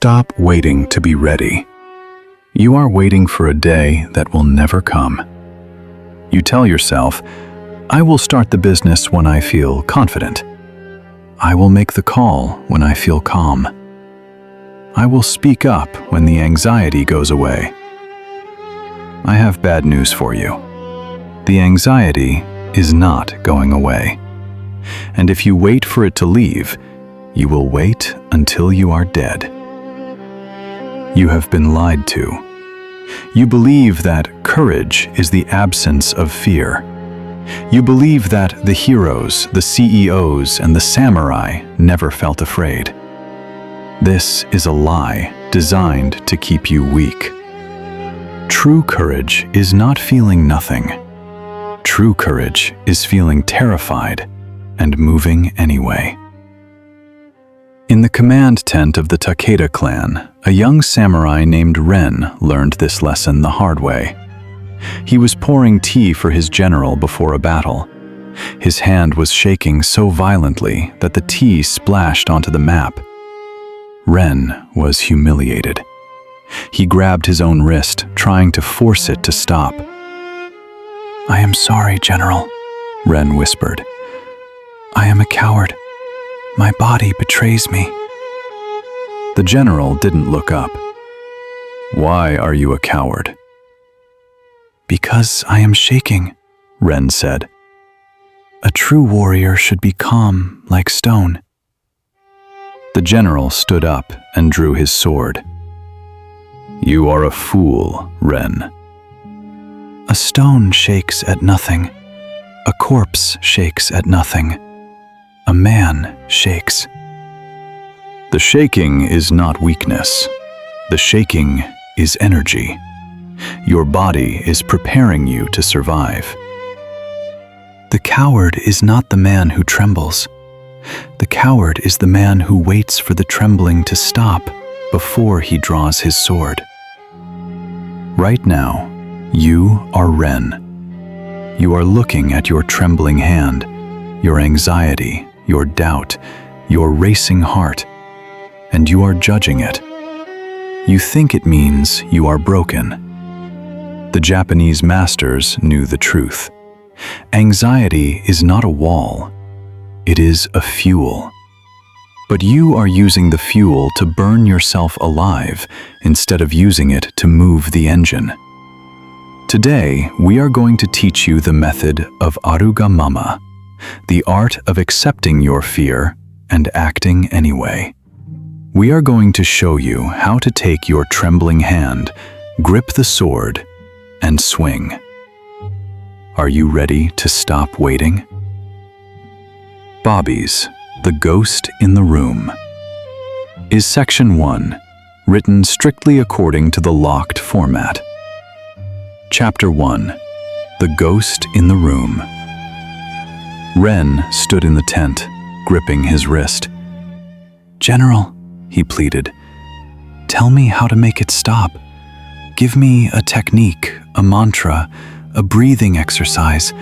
stop waiting to be ready. You are waiting for a day that will never come. You tell yourself, I will start the business when I feel confident. I will make the call when I feel calm. I will speak up when the anxiety goes away. I have bad news for you. The anxiety is not going away. And if you wait for it to leave, you will wait until you are dead. You have been lied to. You believe that courage is the absence of fear. You believe that the heroes, the CEOs, and the samurai never felt afraid. This is a lie designed to keep you weak. True courage is not feeling nothing. True courage is feeling terrified and moving anyway. In the command tent of the Takeda clan, a young samurai named Ren learned this lesson the hard way. He was pouring tea for his general before a battle. His hand was shaking so violently that the tea splashed onto the map. Ren was humiliated. He grabbed his own wrist, trying to force it to stop. "I am sorry, General," Ren whispered. "I am a coward. My body betrays me." The general didn't look up. "Why are you a coward?" "Because I am shaking," Ren said. "A true warrior should be calm like stone." The general stood up and drew his sword. "You are a fool, Ren." "A stone shakes at nothing. A corpse shakes at nothing. A man shakes." The shaking is not weakness. The shaking is energy. Your body is preparing you to survive. The coward is not the man who trembles. The coward is the man who waits for the trembling to stop before he draws his sword. Right now, you are Ren. You are looking at your trembling hand, your anxiety, your doubt, your racing heart, and you are judging it. You think it means you are broken. The Japanese masters knew the truth. Anxiety is not a wall. It is a fuel. But you are using the fuel to burn yourself alive instead of using it to move the engine. Today, we are going to teach you the method of Arugamama, the art of accepting your fear and acting anyway. We are going to show you how to take your trembling hand, grip the sword, and swing. Are you ready to stop waiting? Bobby's The Ghost in the Room is Section 1, written strictly according to the locked format. Chapter 1, The Ghost in the Room. Ren stood in the tent, gripping his wrist. "General," he pleaded, "tell me how to make it stop. Give me a technique, a mantra, a breathing exercise,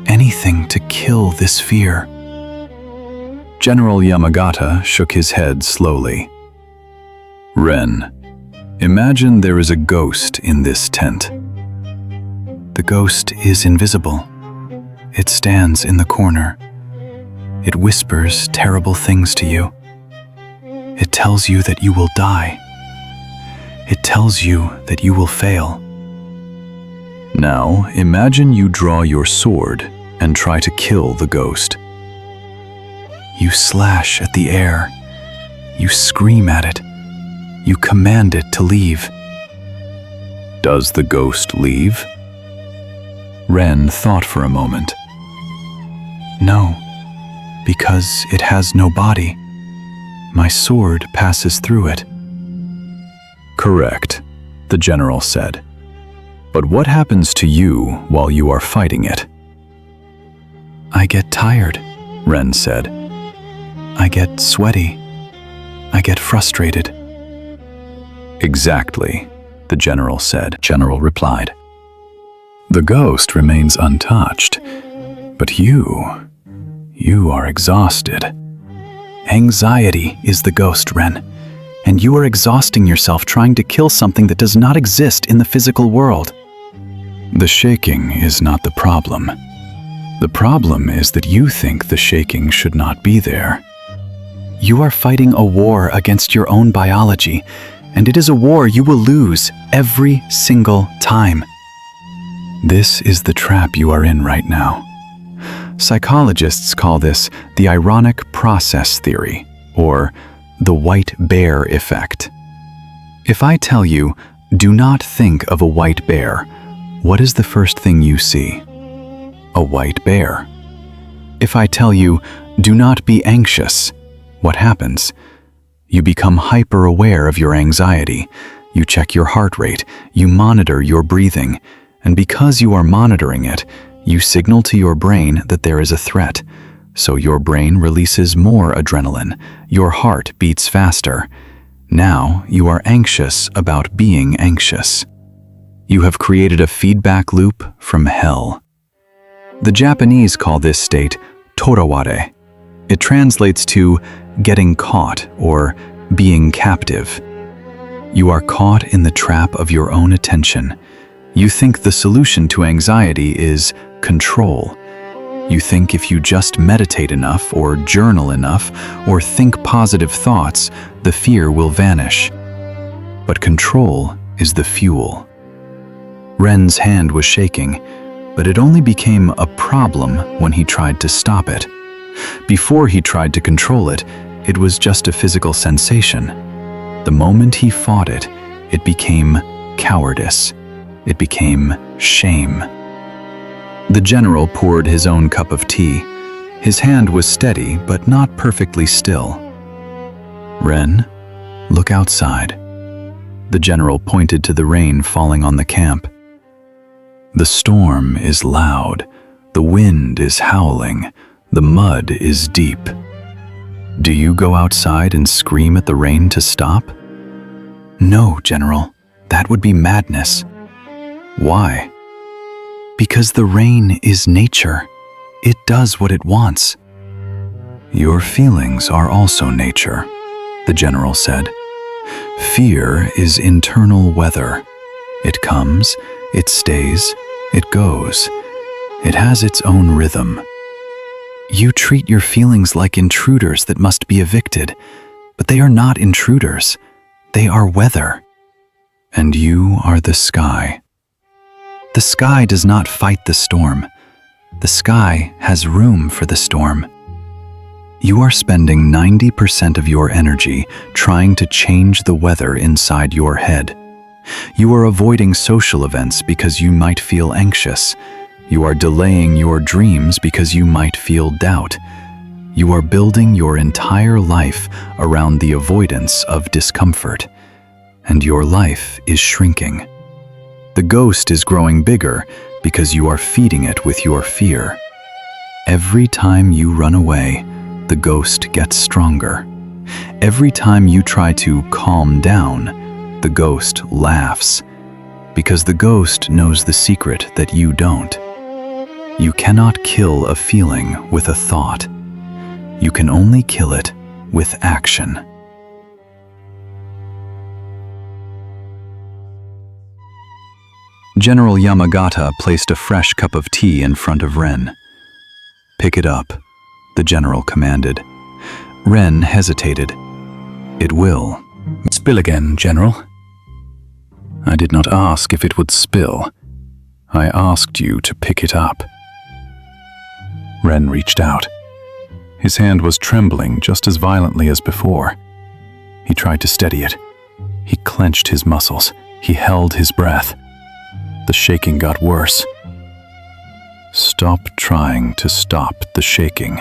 anything to kill this fear." General Yamagata shook his head slowly. "Ren, imagine there is a ghost in this tent." "The ghost is invisible. It stands in the corner. It whispers terrible things to you. It tells you that you will die. It tells you that you will fail." Now, imagine you draw your sword and try to kill the ghost. You slash at the air. You scream at it. You command it to leave. Does the ghost leave? Ren thought for a moment. No, because it has no body. My sword passes through it. Correct, the general said. But what happens to you while you are fighting it? I get tired, Ren said. I get sweaty. I get frustrated. Exactly, the general said. General replied. The ghost remains untouched, but you are exhausted. Anxiety is the ghost, Ren. and you are exhausting yourself trying to kill something that does not exist in the physical world. The shaking is not the problem. The problem is that you think the shaking should not be there. You are fighting a war against your own biology, and it is a war you will lose every single time. This is the trap you are in right now. Psychologists call this the ironic process theory, or the white bear effect. If I tell you, do not think of a white bear, what is the first thing you see? A white bear. If I tell you, do not be anxious, what happens? You become hyper-aware of your anxiety. You check your heart rate, you monitor your breathing, and because you are monitoring it, you signal to your brain that there is a threat. So your brain releases more adrenaline, your heart beats faster. Now you are anxious about being anxious. You have created a feedback loop from hell. The Japanese call this state toraware. It translates to getting caught or being captive. You are caught in the trap of your own attention. You think the solution to anxiety is control. You think if you just meditate enough or journal enough or think positive thoughts, the fear will vanish. But control is the fuel. Ren's hand was shaking, but it only became a problem when he tried to stop it. Before he tried to control it, it was just a physical sensation. The moment he fought it, it became cowardice. It became shame. The general poured his own cup of tea. His hand was steady, but not perfectly still. Ren, look outside. The general pointed to the rain falling on the camp. The storm is loud. The wind is howling. The mud is deep. Do you go outside and scream at the rain to stop? No, General. That would be madness. Why? Because the rain is nature. It does what it wants. Your feelings are also nature, the general said. Fear is internal weather. It comes, it stays, it goes. It has its own rhythm. You treat your feelings like intruders that must be evicted, but they are not intruders. They are weather. And you are the sky. The sky does not fight the storm. The sky has room for the storm. You are spending 90% of your energy trying to change the weather inside your head. You are avoiding social events because you might feel anxious. You are delaying your dreams because you might feel doubt. You are building your entire life around the avoidance of discomfort. And your life is shrinking. The ghost is growing bigger because you are feeding it with your fear. Every time you run away, the ghost gets stronger. Every time you try to calm down, the ghost laughs. Because the ghost knows the secret that you don't. You cannot kill a feeling with a thought. You can only kill it with action. General Yamagata placed a fresh cup of tea in front of Ren. Pick it up, the general commanded. Ren hesitated. It will. Spill again, General. I did not ask if it would spill. I asked you to pick it up. Ren reached out. His hand was trembling just as violently as before. He tried to steady it. He clenched his muscles. He held his breath. The shaking got worse. Stop trying to stop the shaking,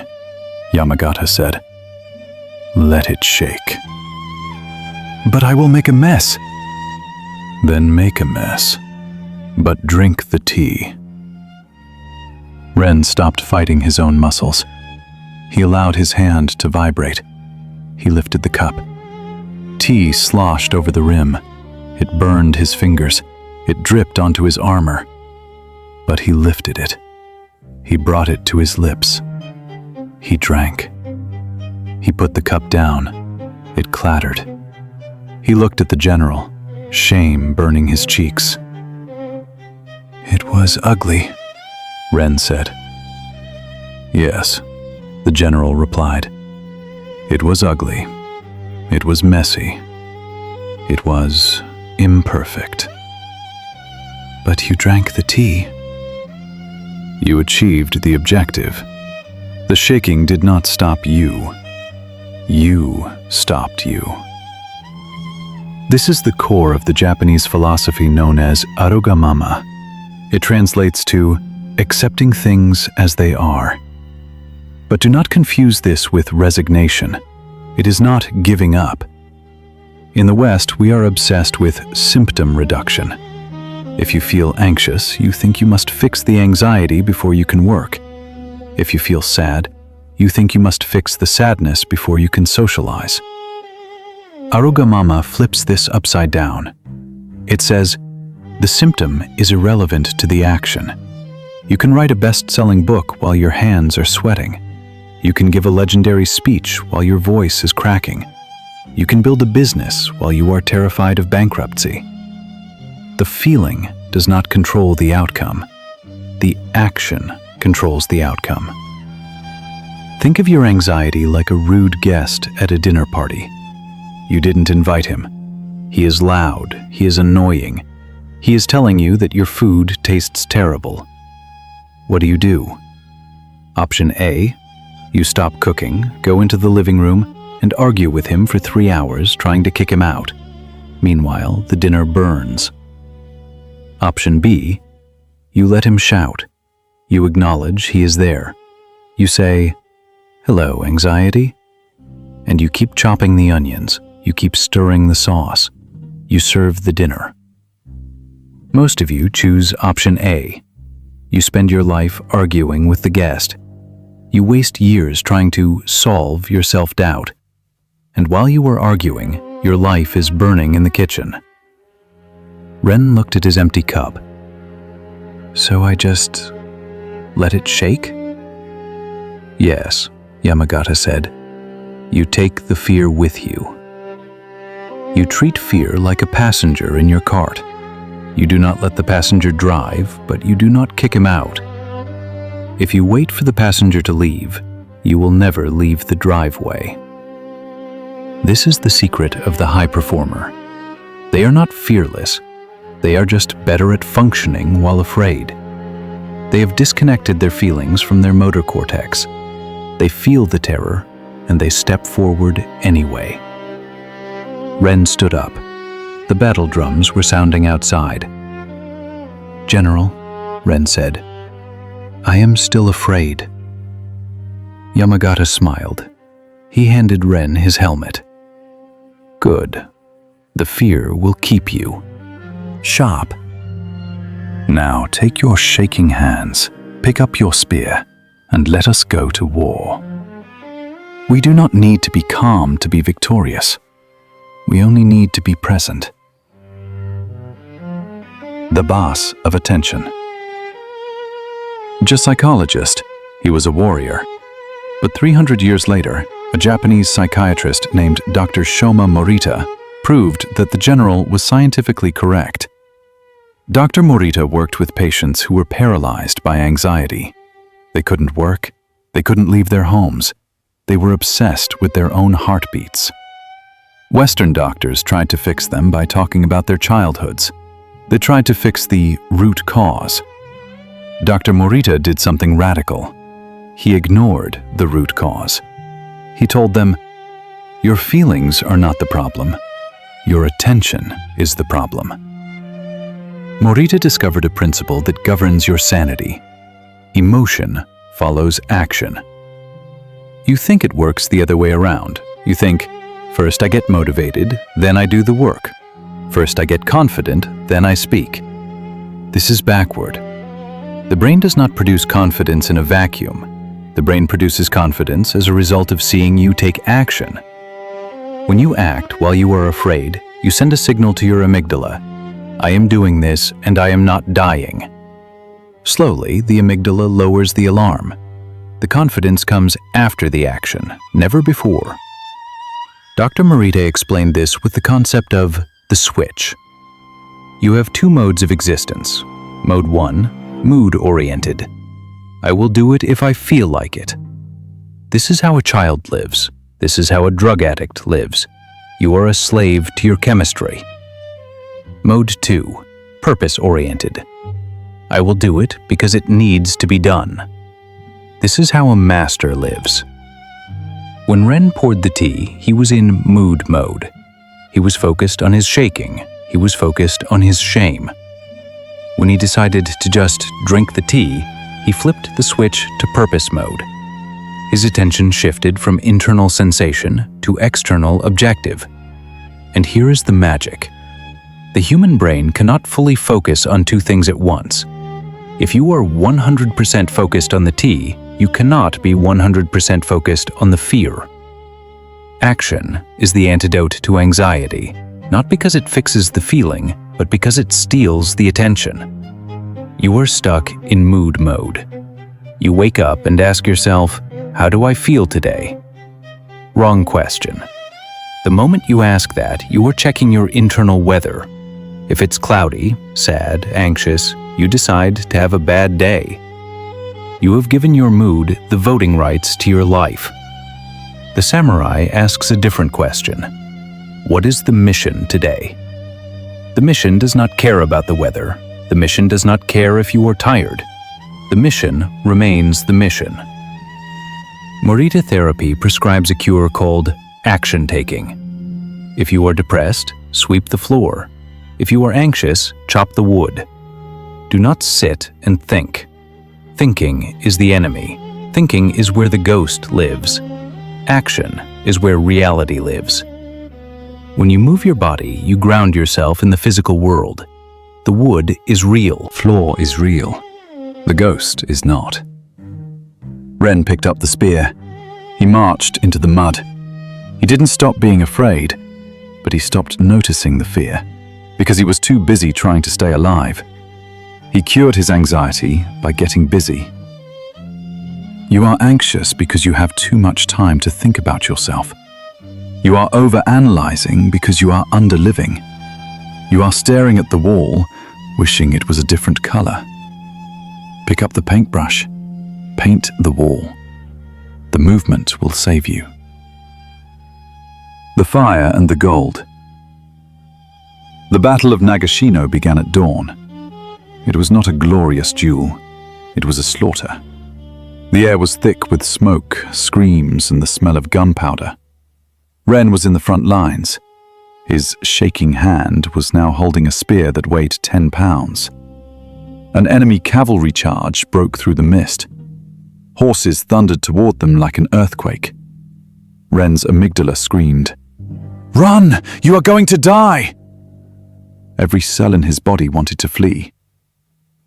Yamagata said. Let it shake. But I will make a mess. Then make a mess. But drink the tea. Ren stopped fighting his own muscles. He allowed his hand to vibrate. He lifted the cup. Tea sloshed over the rim. It burned his fingers. It dripped onto his armor. But he lifted it. He brought it to his lips. He drank. He put the cup down. It clattered. He looked at the general, shame burning his cheeks. "It was ugly," Ren said. "Yes," the general replied. "It was ugly. It was messy. It was imperfect. But you drank the tea." "You achieved the objective. The shaking did not stop you. You stopped you." This is the core of the Japanese philosophy known as arugamama. It translates to accepting things as they are. But do not confuse this with resignation. It is not giving up. In the West, we are obsessed with symptom reduction. If you feel anxious, you think you must fix the anxiety before you can work. If you feel sad, you think you must fix the sadness before you can socialize. Arugamama flips this upside down. It says, the symptom is irrelevant to the action. You can write a best-selling book while your hands are sweating. You can give a legendary speech while your voice is cracking. You can build a business while you are terrified of bankruptcy. The feeling does not control the outcome. The action controls the outcome. Think of your anxiety like a rude guest at a dinner party. You didn't invite him. He is loud. He is annoying. He is telling you that your food tastes terrible. What do? Option A, you stop cooking, go into the living room, and argue with him for 3 hours trying to kick him out. Meanwhile, the dinner burns. Option B, you let him shout. You acknowledge he is there. You say, "Hello, anxiety." And you keep chopping the onions. You keep stirring the sauce. You serve the dinner. Most of you choose option A. You spend your life arguing with the guest. You waste years trying to solve your self-doubt. And while you are arguing, your life is burning in the kitchen. Ren looked at his empty cup. So I just let it shake? Yes, Yamagata said. You take the fear with you. You treat fear like a passenger in your cart. You do not let the passenger drive, but you do not kick him out. If you wait for the passenger to leave, you will never leave the driveway. This is the secret of the high performer. They are not fearless. They are just better at functioning while afraid. They have disconnected their feelings from their motor cortex. They feel the terror, and they step forward anyway. Ren stood up. The battle drums were sounding outside. "General," Ren said, "I am still afraid." Yamagata smiled. He handed Ren his helmet. "Good. The fear will keep you sharp. Now take your shaking hands, pick up your spear, and let us go to war. We do not need to be calm to be victorious. We only need to be present." The boss of attention. Just psychologist, he was a warrior. But 300 years later, a Japanese psychiatrist named Dr. Shoma Morita proved that the general was scientifically correct. Dr. Morita worked with patients who were paralyzed by anxiety. They couldn't work. They couldn't leave their homes. They were obsessed with their own heartbeats. Western doctors tried to fix them by talking about their childhoods. They tried to fix the root cause. Dr. Morita did something radical. He ignored the root cause. He told them, "Your feelings are not the problem. Your attention is the problem." Morita discovered a principle that governs your sanity. Emotion follows action. You think it works the other way around. You think, first I get motivated, then I do the work. First I get confident, then I speak. This is backward. The brain does not produce confidence in a vacuum. The brain produces confidence as a result of seeing you take action. When you act while you are afraid, you send a signal to your amygdala. I am doing this and I am not dying. Slowly, the amygdala lowers the alarm. The confidence comes after the action, never before. Dr. Morita explained this with the concept of the switch. You have two modes of existence. Mode 1, mood-oriented. I will do it if I feel like it. This is how a child lives. This is how a drug addict lives. You are a slave to your chemistry. Mode 2, purpose-oriented. I will do it because it needs to be done. This is how a master lives. When Ren poured the tea, he was in mood mode. He was focused on his shaking. He was focused on his shame. When he decided to just drink the tea, he flipped the switch to purpose mode. His attention shifted from internal sensation to external objective. And here is the magic. The human brain cannot fully focus on two things at once. If you are 100% focused on the tea, you cannot be 100% focused on the fear. Action is the antidote to anxiety, not because it fixes the feeling, but because it steals the attention. You are stuck in mood mode. You wake up and ask yourself, how do I feel today? Wrong question. The moment you ask that, you are checking your internal weather. If it's cloudy, sad, anxious, you decide to have a bad day. You have given your mood the voting rights to your life. The samurai asks a different question. What is the mission today? The mission does not care about the weather. The mission does not care if you are tired. The mission remains the mission. Morita therapy prescribes a cure called action taking. If you are depressed, sweep the floor. If you are anxious, chop the wood. Do not sit and think. Thinking is the enemy. Thinking is where the ghost lives. Action is where reality lives. When you move your body, you ground yourself in the physical world. The wood is real. Floor is real. The ghost is not. Ren picked up the spear. He marched into the mud. He didn't stop being afraid, but he stopped noticing the fear, because he was too busy trying to stay alive. He cured his anxiety by getting busy. You are anxious because you have too much time to think about yourself. You are over-analyzing because you are under-living. You are staring at the wall, wishing it was a different color. Pick up the paintbrush. Paint the wall. The movement will save you. The fire and the gold. The Battle of Nagashino began at dawn. It was not a glorious duel. It was a slaughter. The air was thick with smoke, screams, and the smell of gunpowder. Ren was in the front lines. His shaking hand was now holding a spear that weighed 10 pounds. An enemy cavalry charge broke through the mist. Horses thundered toward them like an earthquake. Ren's amygdala screamed, "Run! You are going to die!" Every cell in his body wanted to flee.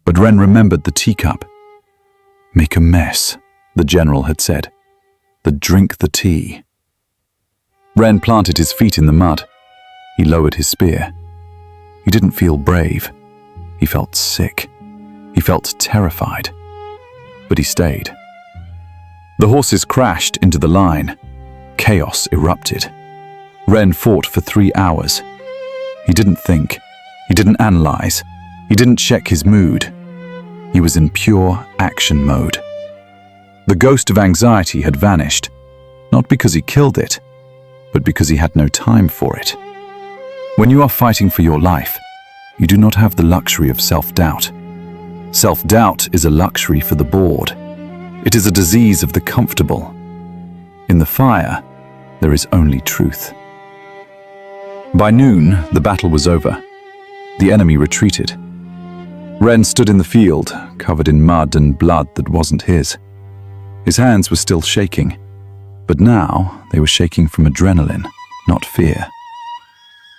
But Ren remembered the teacup. "Make a mess," the general had said. Drink the tea." Ren planted his feet in the mud. He lowered his spear. He didn't feel brave. He felt sick. He felt terrified. But he stayed. The horses crashed into the line. Chaos erupted. Ren fought for 3 hours. He didn't think. He didn't analyze. He didn't check his mood. He was in pure action mode. The ghost of anxiety had vanished, not because he killed it, but because he had no time for it. When you are fighting for your life, you do not have the luxury of self-doubt. Self-doubt is a luxury for the bored. It is a disease of the comfortable. In the fire, there is only truth. By noon, the battle was over. The enemy retreated. Ren stood in the field, covered in mud and blood that wasn't his. His hands were still shaking, but now they were shaking from adrenaline, not fear.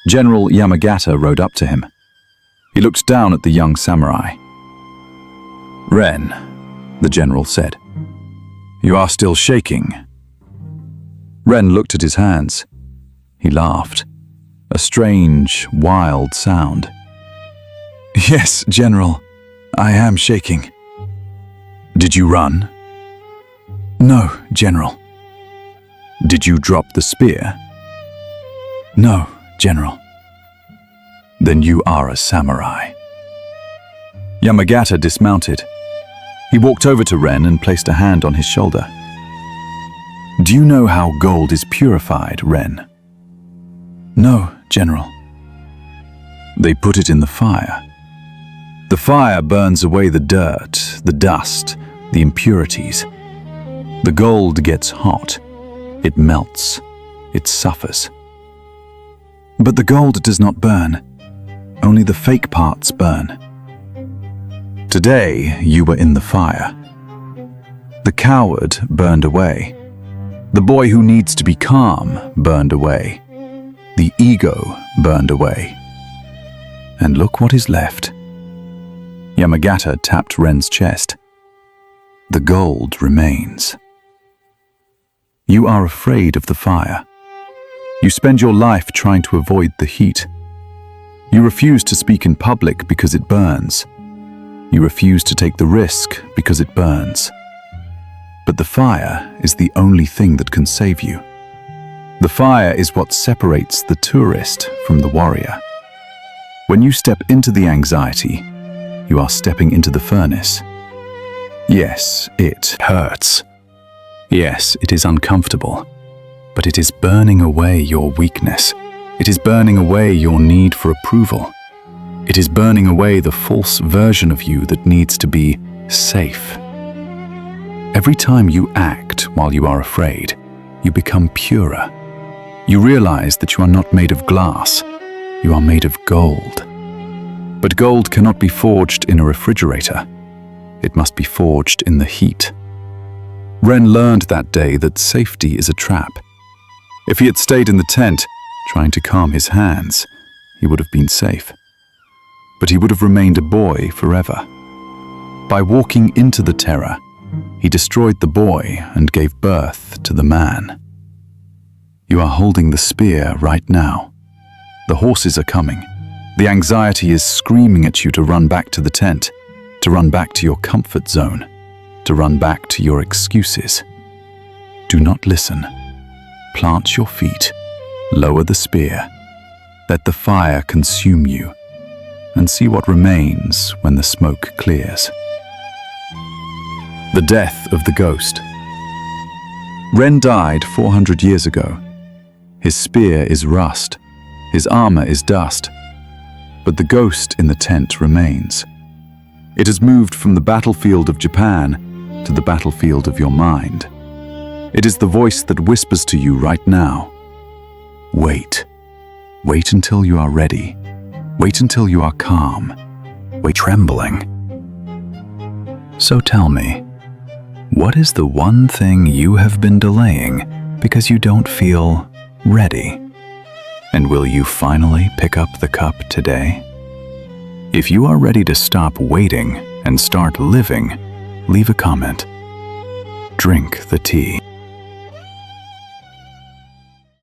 General Yamagata rode up to him. He looked down at the young samurai. "Ren," the general said, "you are still shaking." Ren looked at his hands. He laughed, a strange, wild sound. "Yes, General, I am shaking." "Did you run?" "No, General." "Did you drop the spear?" No, General. Then you are a samurai. Yamagata dismounted. He walked over to Ren and placed a hand on his shoulder. Do you know how gold is purified, Ren? No, General. They put it in the fire. The fire burns away the dirt, the dust, the impurities. The gold gets hot. It melts. It suffers. But the gold does not burn. Only the fake parts burn. Today, you were in the fire. The coward burned away. The boy who needs to be calm burned away. The ego burned away. And look what is left. Yamagata tapped Ren's chest. The gold remains. You are afraid of the fire. You spend your life trying to avoid the heat. You refuse to speak in public because it burns. You refuse to take the risk because it burns. But the fire is the only thing that can save you. The fire is what separates the tourist from the warrior. When you step into the anxiety, you are stepping into the furnace. Yes, it hurts. Yes, it is uncomfortable. But it is burning away your weakness. It is burning away your need for approval. It is burning away the false version of you that needs to be safe. Every time you act while you are afraid, you become purer. You realize that you are not made of glass. You are made of gold. But gold cannot be forged in a refrigerator. It must be forged in the heat. Ren learned that day that safety is a trap. If he had stayed in the tent, trying to calm his hands, he would have been safe. But he would have remained a boy forever. By walking into the terror, he destroyed the boy and gave birth to the man. You are holding the spear right now. The horses are coming. The anxiety is screaming at you to run back to the tent, to run back to your comfort zone, to run back to your excuses. Do not listen. Plant your feet. Lower the spear. Let the fire consume you, and see what remains when the smoke clears. The death of the ghost. Ren died 400 years ago. His spear is rust. His armor is dust. But the ghost in the tent remains. It has moved from the battlefield of Japan to the battlefield of your mind. It is the voice that whispers to you right now. Wait. Wait until you are ready. Wait until you are calm. Wait trembling. So tell me, what is the one thing you have been delaying because you don't feel ready? And will you finally pick up the cup today? If you are ready to stop waiting and start living, leave a comment. Drink the tea.